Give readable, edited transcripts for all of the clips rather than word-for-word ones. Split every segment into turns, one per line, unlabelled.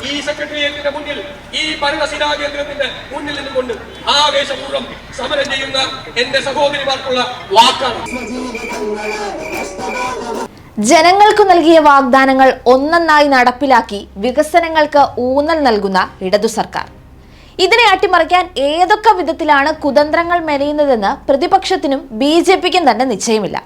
ഈ സെക്രട്ടേറിയറ്റിന്റെ മുന്നിൽ, ഈ ഭരണസിരാ കേന്ദ്രത്തിന്റെ മുന്നിൽ നിന്നുകൊണ്ട് ആവേശപൂർവ്വം സമരം ചെയ്യുന്ന എന്റെ സഹോദരിമാർക്കുള്ള വാക്കാണ്.
ജനങ്ങൾക്ക് നൽകിയ വാഗ്ദാനങ്ങൾ ഒന്നൊന്നായി നടപ്പിലാക്കി വികസനങ്ങൾക്ക് ഊന്നൽ നൽകുന്ന ഇടതു സർക്കാർ. ഇതിനെ അട്ടിമറിക്കാൻ ഏതൊക്കെ വിധത്തിലാണ് കുതന്ത്രങ്ങൾ മെനയുന്നതെന്ന് പ്രതിപക്ഷത്തിനും BJPക്കും തന്നെ നിശ്ചയമില്ല.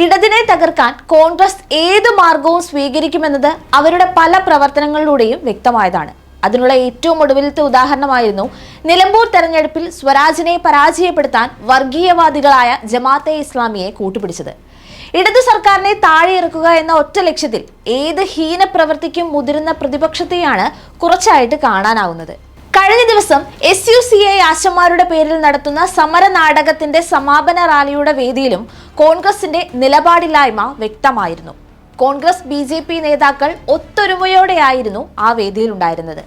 ഇടതിനെ തകർക്കാൻ കോൺഗ്രസ് ഏതു മാർഗവും സ്വീകരിക്കുമെന്നത് അവരുടെ പല പ്രവർത്തനങ്ങളിലൂടെയും വ്യക്തമായതാണ്. അതിനുള്ള ഏറ്റവും ഒടുവിലത്തെ ഉദാഹരണമായിരുന്നു നിലമ്പൂർ തെരഞ്ഞെടുപ്പിൽ സ്വരാജിനെ പരാജയപ്പെടുത്താൻ വർഗീയവാദികളായ ജമാഅത്തെ ഇസ്ലാമിയെ കൂട്ടുപിടിച്ചത്. ഇടതു സർക്കാരിനെ താഴെയിറക്കുക എന്ന ഒറ്റ ലക്ഷ്യത്തിൽ ഏത് ഹീന പ്രവൃത്തിക്കും മുതിരുന്ന പ്രതിപക്ഷത്തെയാണ് കുറച്ചായിട്ട് കാണാനാവുന്നത്. കഴിഞ്ഞ ദിവസം SUCI ആശമാരുടെ പേരിൽ നടത്തുന്ന സമര നാടകത്തിന്റെ സമാപന റാലിയുടെ വേദിയിലും കോൺഗ്രസിന്റെ നിലപാടില്ലായ്മ വ്യക്തമായിരുന്നു. കോൺഗ്രസ് BJP നേതാക്കൾ ഒത്തൊരുമയോടെയായിരുന്നു ആ വേദിയിലുണ്ടായിരുന്നത്.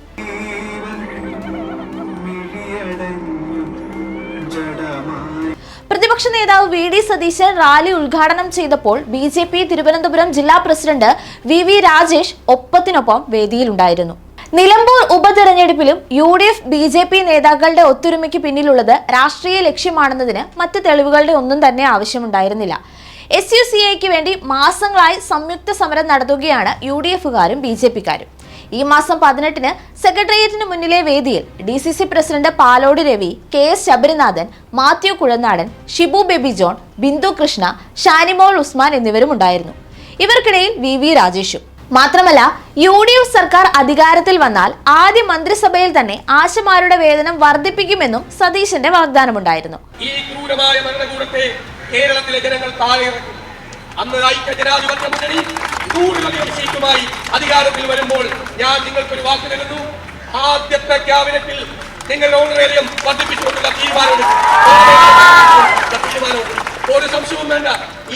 പ്രതിപക്ഷ നേതാവ് VD സതീശൻ റാലി ഉദ്ഘാടനം ചെയ്തപ്പോൾ BJP തിരുവനന്തപുരം ജില്ലാ പ്രസിഡന്റ് VV രാജേഷ് ഒപ്പത്തിനൊപ്പം വേദിയിലുണ്ടായിരുന്നു. നിലമ്പൂർ ഉപതെരഞ്ഞെടുപ്പിലും UDF BJP നേതാക്കളുടെ ഒത്തൊരുമയ്ക്ക് പിന്നിലുള്ളത് രാഷ്ട്രീയ ലക്ഷ്യമാണെന്നതിന് മറ്റ് തെളിവുകളുടെ ഒന്നും തന്നെ ആവശ്യമുണ്ടായിരുന്നില്ല. SUCIക്ക് വേണ്ടി മാസങ്ങളായി സംയുക്ത സമരം നടത്തുകയാണ് UDFകാരും BJPക്കാരും. ഈ മാസം 18-ന് സെക്രട്ടേറിയറ്റിന് മുന്നിലെ വേദിയിൽ DCC president Palode Ravi, KS Sabarinathan, Mathew Kuzhalnadan, Shibu baby John, Bindu Krishna, Shanimol Usman എന്നിവരും ഉണ്ടായിരുന്നു. ഇവർക്കിടയിൽ VV രാജേഷും. മാത്രമല്ല, UDF സർക്കാർ അധികാരത്തിൽ വന്നാൽ ആദ്യ മന്ത്രിസഭയിൽ തന്നെ ആശമാരുടെ വേതനം വർദ്ധിപ്പിക്കുമെന്നും സതീശന്റെ വാഗ്ദാനമുണ്ടായിരുന്നു.
ഈ ക്രൂരമായ ഭരണകൂടത്തെ കേരളത്തിലെ ജനങ്ങൾ താഴെയിറക്കും. അന്ന് ഐക്യജനാധിപത്യ മുന്നണി 100% സീറ്റുമായി അധികാരത്തിൽ വരുമ്പോൾ ഞാൻ നിങ്ങൾക്കൊരു വാക്ക് നൽകുന്നു. ആദ്യത്തെ ക്യാബിനറ്റിൽ നിങ്ങളുടെ ഓണറേറിയം വർദ്ധിപ്പിച്ചുകൊണ്ടുള്ള തീരുമാനമുണ്ട്. ഒരു സംശയവും വേണ്ട.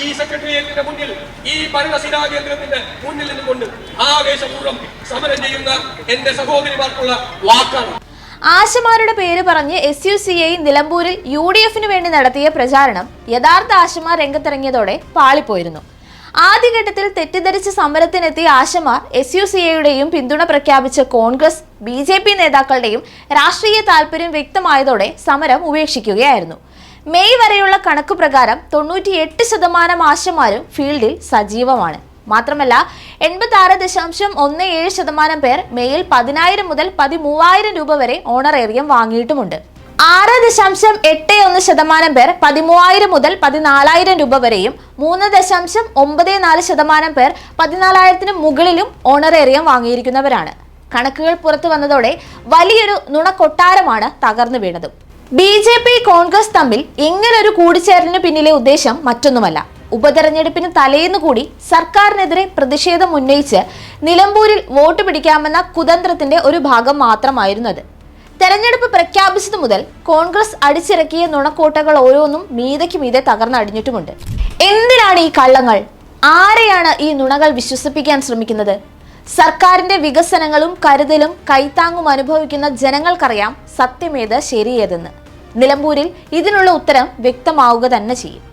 ഈ സെക്രട്ടേറിയറ്റിന്റെ മുന്നിൽ, ഈ ഭരണസിരാ കേന്ദ്രത്തിന്റെ മുന്നിൽ നിന്നുകൊണ്ട് ആവേശപൂർവ്വം സമരം ചെയ്യുന്ന എന്റെ സഹോദരിമാർക്കുള്ള വാക്കാണ്.
ആശമാരുടെ പേര് പറഞ്ഞ് SUCI നിലമ്പൂരിൽ UDFന് വേണ്ടി നടത്തിയ പ്രചാരണം യഥാർത്ഥ ആശമാർ രംഗത്തിറങ്ങിയതോടെ പാളിപ്പോയിരുന്നു. ആദ്യഘട്ടത്തിൽ തെറ്റിദ്ധരിച്ച് സമരത്തിനെത്തിയ ആശമാർ SUCIയുടെയും പിന്തുണ പ്രഖ്യാപിച്ച കോൺഗ്രസ് BJP നേതാക്കളുടെയും രാഷ്ട്രീയ താല്പര്യം വ്യക്തമായതോടെ സമരം ഉപേക്ഷിക്കുകയായിരുന്നു. മെയ് വരെയുള്ള കണക്ക് പ്രകാരം 98% ആശമാരും ഫീൽഡിൽ സജീവമാണ്. മാത്രമല്ല 86.17% പേർ മെയിൽ 10,000 മുതൽ 13,000 രൂപ വരെ ഓണറേറിയം വാങ്ങിയിട്ടുമുണ്ട്. 6.81% പേർ 13,000 മുതൽ 14,000 രൂപ വരെയും 3.94% പേർ 14,000-ന് മുകളിലും ഓണറേറിയം വാങ്ങിയിരിക്കുന്നവരാണ്. കണക്കുകൾ പുറത്തു വന്നതോടെ വലിയൊരു നുണക്കൊട്ടാരമാണ് തകർന്നു വീണത്. BJP കോൺഗ്രസ് തമ്മിൽ ഇങ്ങനൊരു കൂടിച്ചേരലിന് പിന്നിലെ ഉദ്ദേശം മറ്റൊന്നുമല്ല. ഉപതെരഞ്ഞെടുപ്പിന് തലേന്നു കൂടി സർക്കാരിനെതിരെ പ്രതിഷേധം ഉന്നയിച്ച് നിലമ്പൂരിൽ വോട്ട് പിടിക്കാമെന്ന കുതന്ത്രത്തിന്റെ ഒരു ഭാഗം മാത്രമായിരുന്നു അത്. തെരഞ്ഞെടുപ്പ് പ്രഖ്യാപിച്ചതു മുതൽ കോൺഗ്രസ് അടിച്ചിറക്കിയ നുണക്കോട്ടകൾ ഓരോന്നും മീതയ്ക്ക് മീതെ തകർന്നടിഞ്ഞിട്ടുമുണ്ട്. എന്തിനാണ് ഈ കള്ളങ്ങൾ? ആരെയാണ് ഈ നുണകൾ വിശ്വസിപ്പിക്കാൻ ശ്രമിക്കുന്നത്? സർക്കാരിന്റെ വികസനങ്ങളും കരുതലും കൈത്താങ്ങും അനുഭവിക്കുന്ന ജനങ്ങൾക്കറിയാം സത്യമേത് ശരിയേതെന്ന്. നിലമ്പൂരിൽ ഇതിനുള്ള ഉത്തരം വ്യക്തമാവുക തന്നെ ചെയ്യും.